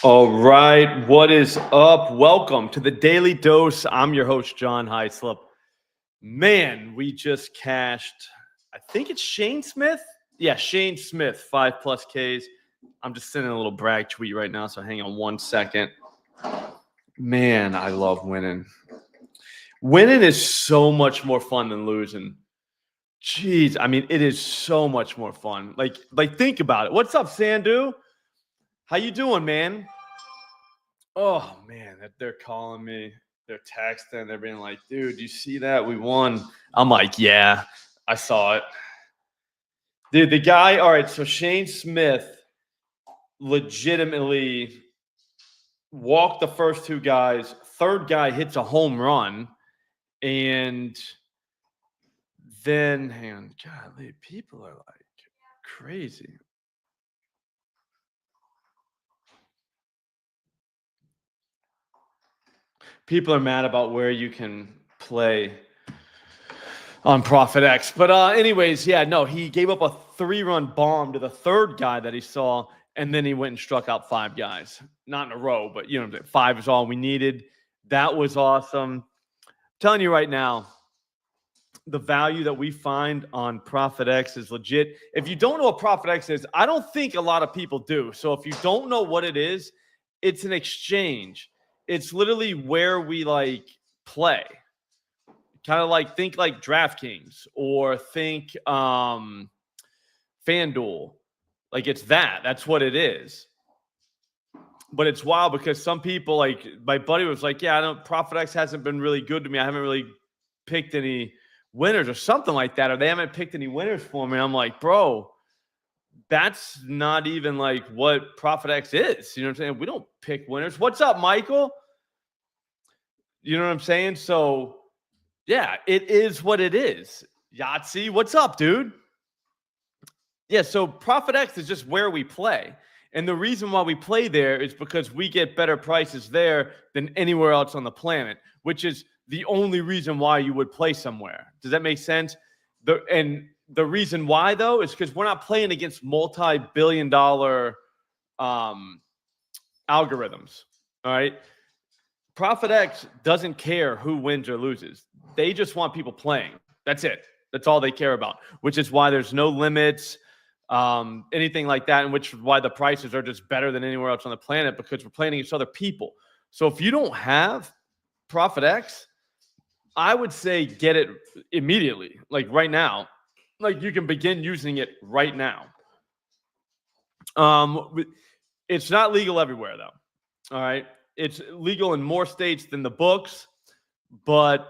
All right, what is up? Welcome to the Daily Dose. I'm your host, John Hyslop. Man, we just cashed, I think it's Shane Smith. Yeah, Shane Smith, 5+ Ks. I'm just sending a little brag tweet right now, so hang on 1 second. Man, I love winning. Winning is so much more fun than losing. Jeez, I mean, it is so much more fun. Like think about it. What's up, Sandu? How you doing, man? Oh man, they're calling me, they're texting, they're being like, dude, you see that? We won. I'm like, yeah, I saw it. Dude, the guy, all right, so Shane Smith legitimately walked the first two guys. Third guy hits a home run. And then, hang on, golly, people are like crazy. People are mad about where you can play on ProphetX. But anyways, yeah, no, he gave up a 3-run bomb to the third guy that he saw, and then he went and struck out 5 guys. Not in a row, but, 5 is all we needed. That was awesome. I'm telling you right now, the value that we find on ProphetX is legit. If you don't know what ProphetX is, I don't think a lot of people do. So if you don't know what it is, it's an exchange. It's literally where we play. Kind of think like DraftKings or think FanDuel. Like it's that's what it is. But it's wild because some people, like my buddy was like, yeah, ProphetX hasn't been really good to me. I haven't really picked any winners or something like that, or they haven't picked any winners for me. I'm like, bro, that's not even like what ProphetX is. You know what I'm saying? We don't pick winners. What's up, Michael? You know what I'm saying? So yeah, it is what it is. Yahtzee, what's up, dude? Yeah, so ProphetX is just where we play. And the reason why we play there is because we get better prices there than anywhere else on the planet, which is the only reason why you would play somewhere. Does that make sense? The reason why, though, is because we're not playing against multi-billion-dollar algorithms, all right? ProphetX doesn't care who wins or loses. They just want people playing. That's it. That's all they care about, which is why there's no limits, anything like that, and which is why the prices are just better than anywhere else on the planet because we're playing against other people. So if you don't have ProphetX, I would say get it immediately, like right now. Like you can begin using it right now. It's not legal everywhere, though. All right. It's legal in more states than the books, but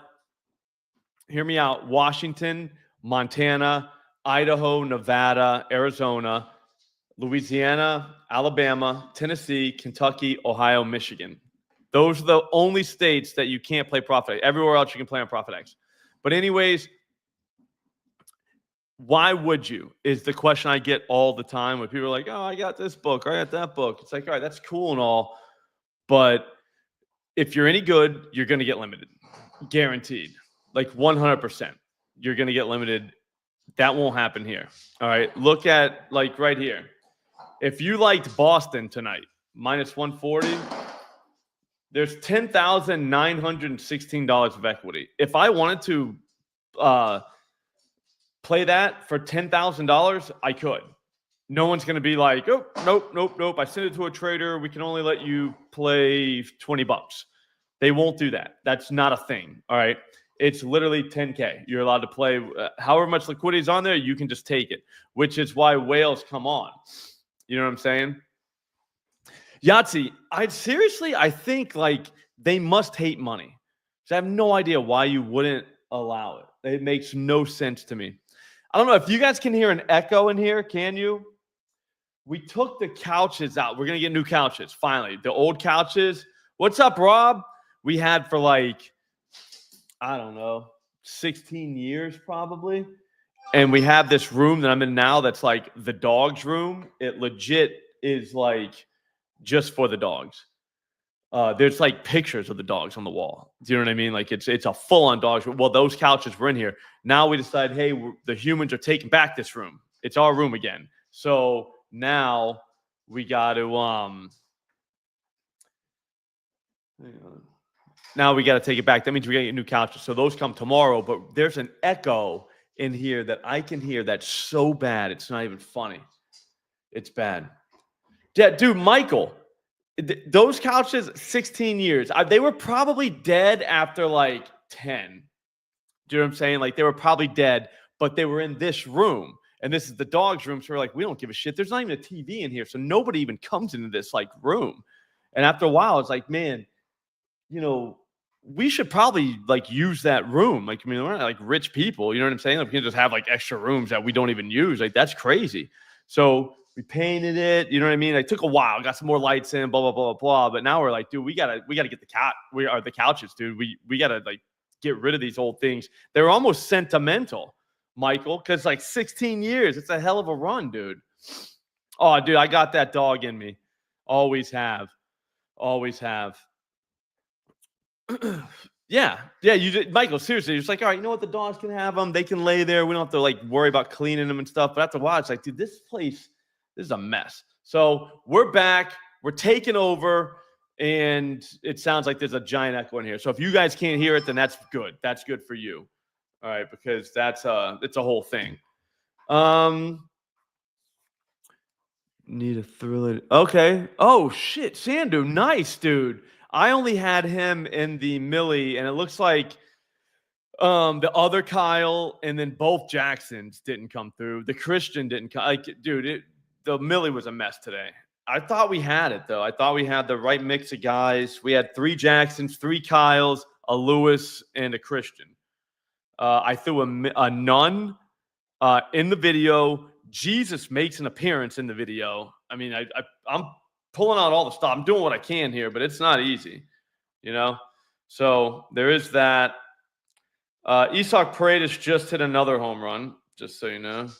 hear me out. Washington, Montana, Idaho, Nevada, Arizona, Louisiana, Alabama, Tennessee, Kentucky, Ohio, Michigan. Those are the only states that you can't play ProphetX. Everywhere else you can play on ProphetX. But anyways, why would you is the question I get all the time when people are like, oh, I got this book, or I got that book. It's like, all right, that's cool and all. But if you're any good, you're going to get limited. Guaranteed. Like 100%. You're going to get limited. That won't happen here. All right. Look at right here. If you liked Boston tonight, minus 140, there's $10,916 of equity. If I wanted to play that for $10,000, I could. No one's going to be like, oh, nope. I sent it to a trader. We can only let you play $20. They won't do that. That's not a thing. All right. It's literally 10K. You're allowed to play however much liquidity is on there. You can just take it, which is why whales come on. You know what I'm saying? Yahtzee, I think they must hate money. So I have no idea why you wouldn't allow it. It makes no sense to me. I don't know if you guys can hear an echo in here. Can you? We took the couches out. We're going to get new couches, finally. The old couches. What's up, Rob? We had for I don't know, 16 years probably. And we have this room that I'm in now that's like the dog's room. It legit is just for the dogs. There's pictures of the dogs on the wall. Do you know what I mean? It's a full-on dogs room. Well, those couches were in here. Now we decide, hey, the humans are taking back this room. It's our room again. So now we got to Hang on. Now we got to take it back. That means we got to get new couches. So those come tomorrow, but there's an echo in here that I can hear that's so bad. It's not even funny. It's bad. Yeah, dude, Michael, those couches, 16 years. They were probably dead after like 10. Do you know what I'm saying? Like they were probably dead, but they were in this room. And this is the dog's room. So we're like, we don't give a shit. There's not even a TV in here. So nobody even comes into this like room. And after a while, it's like, man, you know, we should probably like use that room. Like, I mean, we're not like rich people, you know what I'm saying? Like, we can just have like extra rooms that we don't even use. Like, that's crazy. So we painted it, you know what I mean? It took a while, got some more lights in, blah, blah, blah, blah. But now we're like, dude, we gotta get the couches, dude. We gotta like get rid of these old things. They're almost sentimental, Michael, because like 16 years, it's a hell of a run, dude. Oh, dude, I got that dog in me. Always have. Always have. Yeah. You did, Michael, seriously, it's like, all right, you know what? The dogs can have them. They can lay there. We don't have to like worry about cleaning them and stuff. But after a while, it's like, dude, this is a mess. So we're back. We're taking over. And it sounds like there's a giant echo in here. So if you guys can't hear it, then that's good. That's good for you. All right, because it's a whole thing. Need a thriller. Okay. Oh shit, Sandu, nice, dude. I only had him in the Millie, and it looks like the other Kyle and then both Jacksons didn't come through. The Christian didn't come. Like, dude, the Millie was a mess today. I thought we had it though. I thought we had the right mix of guys. We had 3 Jacksons, 3 Kyles, a Lewis, and a Christian. I threw a nun in the video. Jesus makes an appearance in the video. I mean, I'm pulling out all the stuff. I'm doing what I can here, but it's not easy, you know? So there is that. Isak Paredes just hit another home run, just so you know.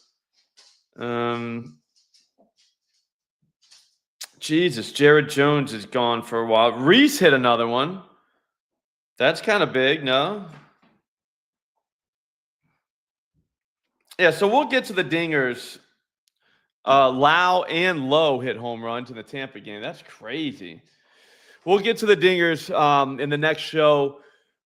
Jesus, Jared Jones is gone for a while. Reese hit another one. That's kind of big, no? Yeah, so we'll get to the dingers. Lau and Lowe hit home runs in the Tampa game. That's crazy. We'll get to the dingers in the next show.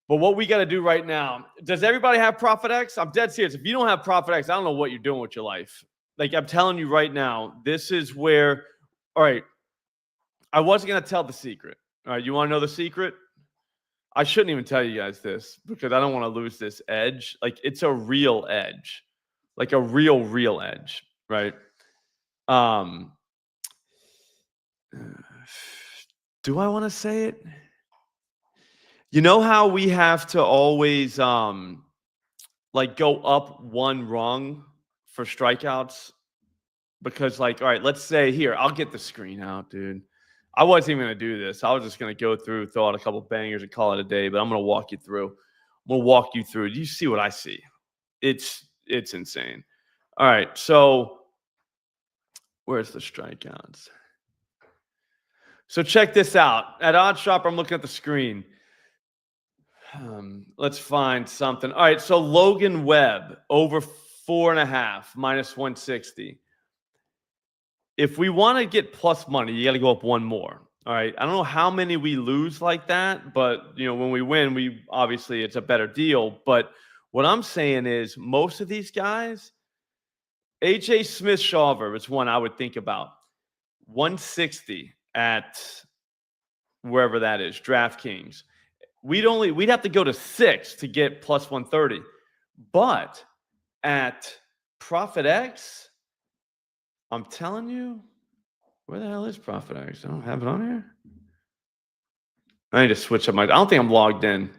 But what we got to do right now, does everybody have ProphetX? I'm dead serious. If you don't have ProphetX, I don't know what you're doing with your life. Like, I'm telling you right now, this is where, all right, I wasn't going to tell the secret. All right, you want to know the secret? I shouldn't even tell you guys this because I don't want to lose this edge. Like, it's a real edge. Like a real edge, right? Do I want to say it? You know how we have to always like go up one rung for strikeouts? Because like, all right, let's say here, I'll get the screen out, dude. I wasn't even going to do this. I was just going to go through, throw out a couple bangers and call it a day, but I'm going to walk you through. I'm going to walk you through. You see what I see. It's insane. All right, so where's the strikeouts? So check this out. At OddsShopper, I'm looking at the screen. Let's find something. All right, so Logan Webb, over 4.5, minus 160. If we want to get plus money, you got to go up one more. All right. I don't know how many we lose like that, but you know, when we win, we obviously it's a better deal. But what I'm saying is most of these guys, AJ Smith-Shawver is one I would think about. 160 at wherever that is, DraftKings. We'd have to go to 6 to get plus 130. But at ProphetX, I'm telling you, where the hell is ProphetX? I don't have it on here. I need to switch up I don't think I'm logged in.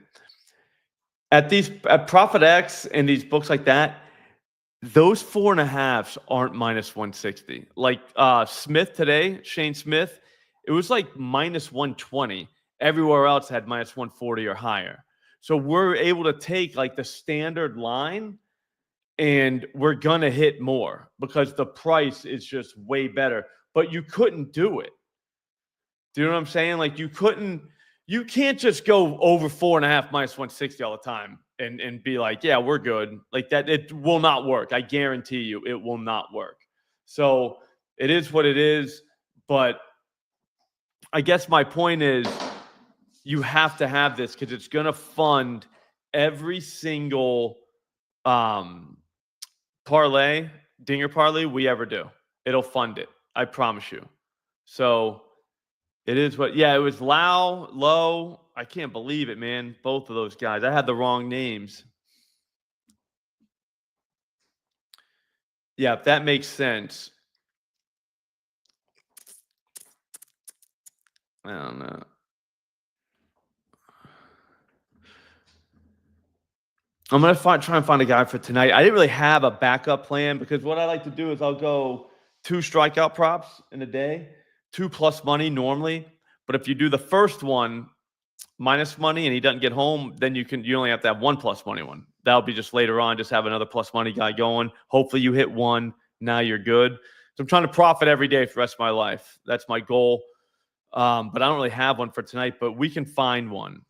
At ProphetX and these books like that, those 4.5s aren't minus 160. Like Smith today, Shane Smith, it was like minus 120. Everywhere else had minus 140 or higher. So we're able to take like the standard line and we're going to hit more because the price is just way better. But you couldn't do it. Do you know what I'm saying? Like you can't just go over 4.5 minus 160 all the time and be like, yeah, we're good. Like that, it will not work. I guarantee you it will not work. So it is what it is. But I guess my point is you have to have this because it's going to fund every single parlay, dinger parlay we ever do. It'll fund it. I promise you. So it is what, yeah, it was Low. I can't believe it, man. Both of those guys. I had the wrong names. Yeah, if that makes sense. I don't know. I'm going to try and find a guy for tonight. I didn't really have a backup plan because what I like to do is I'll go 2 strikeout props in a day, 2 plus money normally. But if you do the first one minus money and he doesn't get home, then you only have to have 1 plus money one. That'll be just later on. Just have another plus money guy going. Hopefully you hit one. Now you're good. So I'm trying to profit every day for the rest of my life. That's my goal. But I don't really have one for tonight, but we can find one.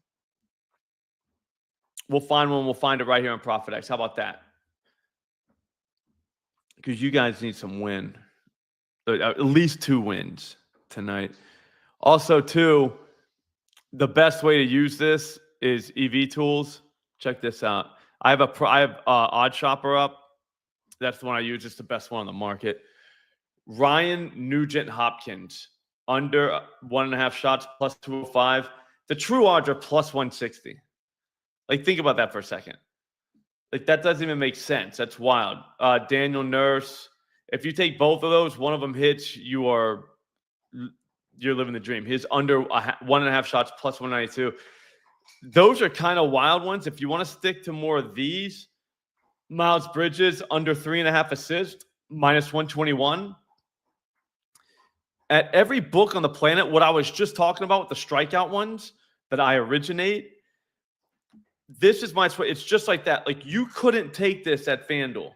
We'll find one. We'll find it right here on ProphetX. How about that? Because you guys need some win. At least 2 wins tonight. Also, too, the best way to use this is EV Tools. Check this out. I have Odd Shopper up. That's the one I use. It's the best one on the market. Ryan Nugent Hopkins, under 1.5 shots, plus 205. The true odds are plus 160. Like, think about that for a second. Like, that doesn't even make sense. That's wild. Daniel Nurse. If you take both of those, one of them hits, you're living the dream. His under 1.5 shots, plus 192. Those are kind of wild ones. If you want to stick to more of these, Miles Bridges, under 3.5 assists, minus 121. At every book on the planet, what I was just talking about with the strikeout ones that I originate, this is my sweat. It's just like that. Like, you couldn't take this at FanDuel.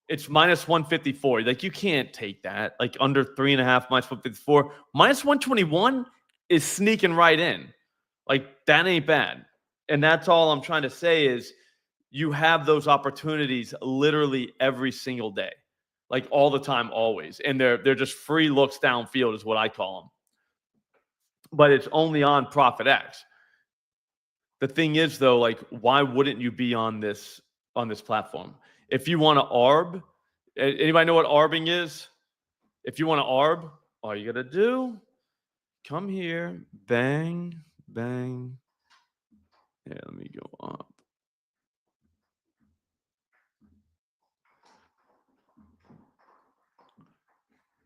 It's minus 154. Like, you can't take that. Like, under 3.5, minus 154. Minus 121 is sneaking right in. Like, that ain't bad. And that's all I'm trying to say is you have those opportunities literally every single day. Like, all the time, always. And they're just free looks downfield is what I call them. But it's only on ProphetX. The thing is, though, like, why wouldn't you be on this platform? If you want to ARB, anybody know what ARBing is? If you want to ARB, all you got to do, come here, bang, bang. Yeah, let me go up.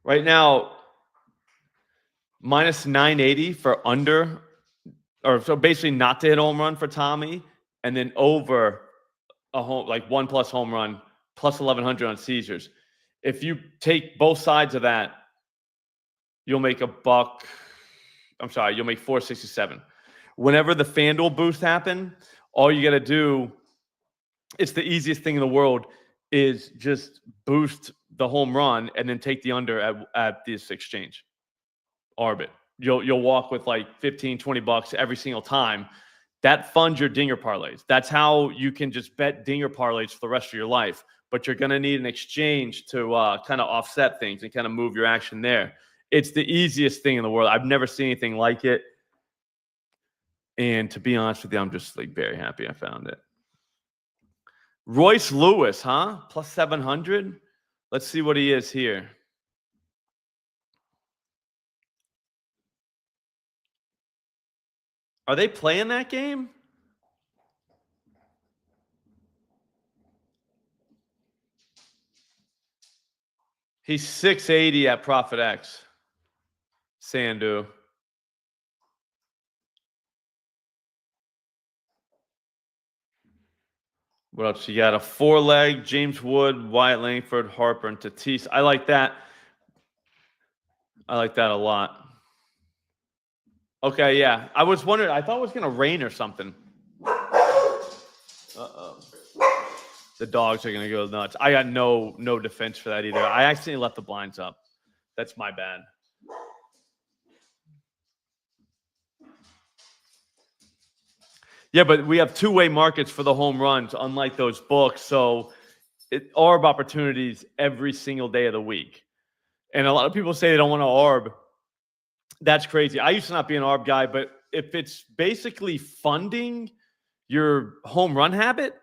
Right now, minus 980 for under, or so basically not to hit a home run for Tommy, and then over a home, like 1 plus home run, plus 1,100 on Caesars. If you take both sides of that, you'll make you'll make 467. Whenever the FanDuel boost happen, all you got to do, it's the easiest thing in the world, is just boost the home run and then take the under at this exchange. ARB it. You'll walk with like 15, 20 bucks every single time. That funds your dinger parlays. That's how you can just bet dinger parlays for the rest of your life. But you're going to need an exchange to kind of offset things and kind of move your action there. It's the easiest thing in the world. I've never seen anything like it. And to be honest with you, I'm just like very happy I found it. Royce Lewis, huh? Plus 700. Let's see what he is here. Are they playing that game? He's 680 at ProphetX. Sandu. What else? You got a 4-leg, James Wood, Wyatt Langford, Harper, and Tatis. I like that. I like that a lot. Okay, yeah. I was wondering. I thought it was going to rain or something. Uh-oh. The dogs are going to go nuts. I got no defense for that either. I accidentally left the blinds up. That's my bad. Yeah, but we have two-way markets for the home runs, unlike those books. So ARB opportunities every single day of the week. And a lot of people say they don't want to ARB. That's crazy. I used to not be an ARB guy, but if it's basically funding your home run habit,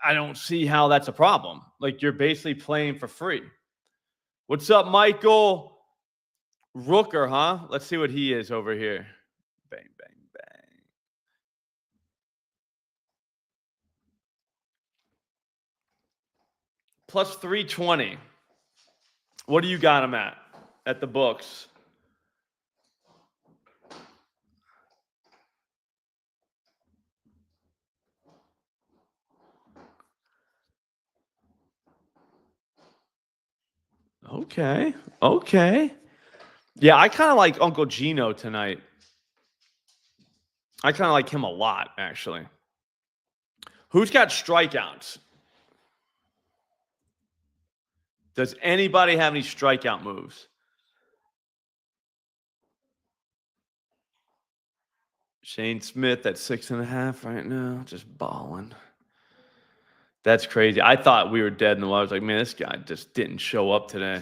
I don't see how that's a problem. Like, you're basically playing for free. What's up, Michael Rooker, huh? Let's see what he is over here. Bang, bang, bang. Plus 320. What do you got him at the books? Okay. Okay. Yeah, I kind of like Uncle Gino tonight. I kind of like him a lot, actually. Who's got strikeouts? Does anybody have any strikeout moves? Shane Smith at 6.5 right now, just balling. That's crazy. I thought we were dead in the water. I was like, man, this guy just didn't show up today.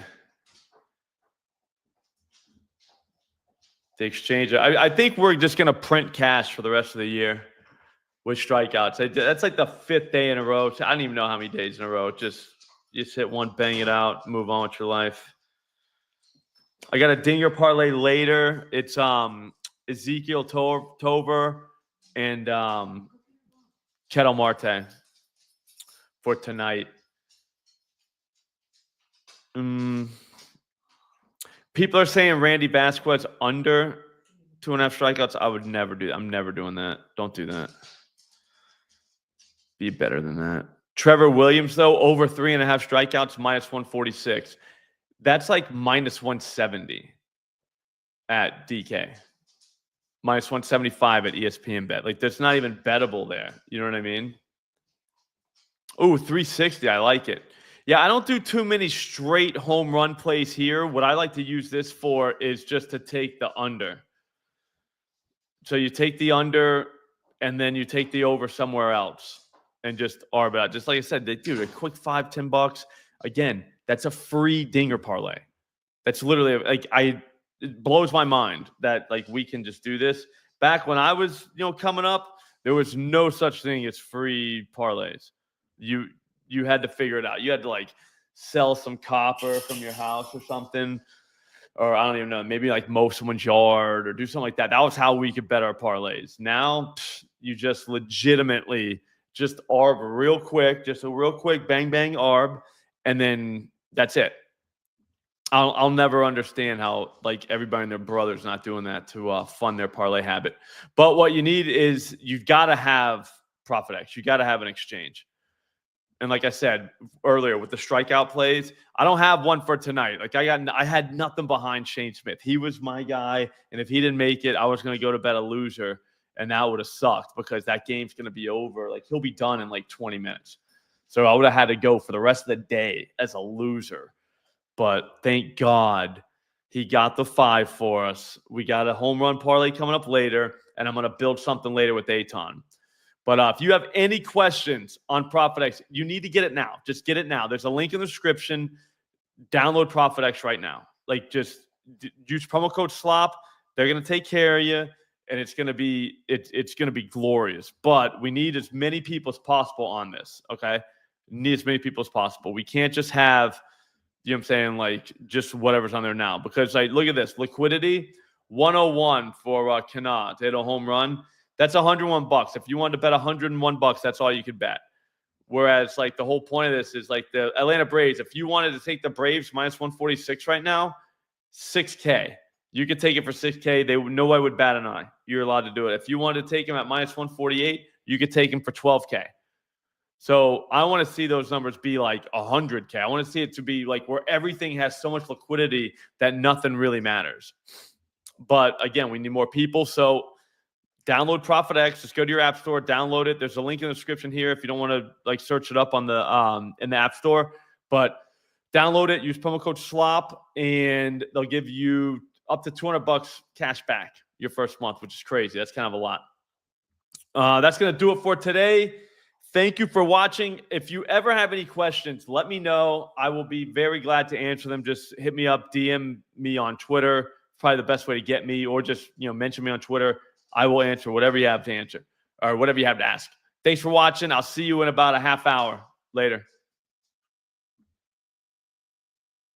The exchange. I think we're just going to print cash for the rest of the year with strikeouts. That's like the 5th day in a row. I don't even know how many days in a row. Just hit one, bang it out, move on with your life. I got a dinger parlay later. It's Ezekiel Tover and Kettle Marte for tonight. People are saying Randy Vasquez under 2.5 strikeouts. I would never do that. I'm never doing that. Don't do that. Be better than that. Trevor Williams, though, over 3.5 strikeouts, minus 146. That's like minus 170 at DK. Minus 175 at ESPN Bet. Like, that's not even bettable there. You know what I mean? Oh, 360. I like it. Yeah, I don't do too many straight home run plays here. What I like to use this for is just to take the under. So you take the under, and then you take the over somewhere else and just arb it out. Just like I said, dude, a quick $5-10. Again, that's a free dinger parlay. That's literally like it blows my mind that like we can just do this. Back when I was, coming up, there was no such thing as free parlays. You had to figure it out. You had to like sell some copper from your house or something, or I don't even know, maybe like mow someone's yard or do something like that. That was how we could bet our parlays. Now you just legitimately just arb real quick, just a real quick bang bang arb, and then that's it. I'll never understand how like everybody and their brother's not doing that to fund their parlay habit. But what you need is you've got to have ProphetX. You got to have an exchange. And like I said earlier with the strikeout plays, I don't have one for tonight. Like I had nothing behind Shane Smith. He was my guy, and if he didn't make it, I was going to go to bet a loser, and that would have sucked because that game's going to be over. Like he'll be done in like 20 minutes. So I would have had to go for the rest of the day as a loser. But thank God he got the 5 for us. We got a home run parlay coming up later, and I'm going to build something later with Aton. But if you have any questions on ProphetX, you need to get it now. Just get it now. There's a link in the description. Download ProphetX right now. Like, just use promo code SLOP. They're going to take care of you, and it's going to be glorious. But we need as many people as possible on this. Okay, need as many people as possible. We can't just have, you know what I'm saying, like just whatever's on there now. Because like, look at this liquidity 101 for Kanat. They had a home run. That's $101. If you wanted to bet $101, that's all you could bet. Whereas, like, the whole point of this is like the Atlanta Braves. If you wanted to take the Braves minus 146 right now, $6K. You could take it for $6K. Nobody would bat an eye. You're allowed to do it. If you wanted to take them at minus 148, you could take them for $12K. So I want to see those numbers be like 100K. I want to see it to be like where everything has so much liquidity that nothing really matters. But again, we need more people. So download ProphetX. Just go to your app store, download it. There's a link in the description here if you don't want to like search it up on the in the app store. But download it, use promo code SLOP, and they'll give you up to $200 cash back your first month, which is crazy. That's kind of a lot. That's going to do it for today. Thank you for watching. If you ever have any questions, let me know. I will be very glad to answer them. Just hit me up, DM me on Twitter, probably the best way to get me, or just, mention me on Twitter. I will answer whatever you have to answer or whatever you have to ask. Thanks for watching. I'll see you in about a half hour. Later.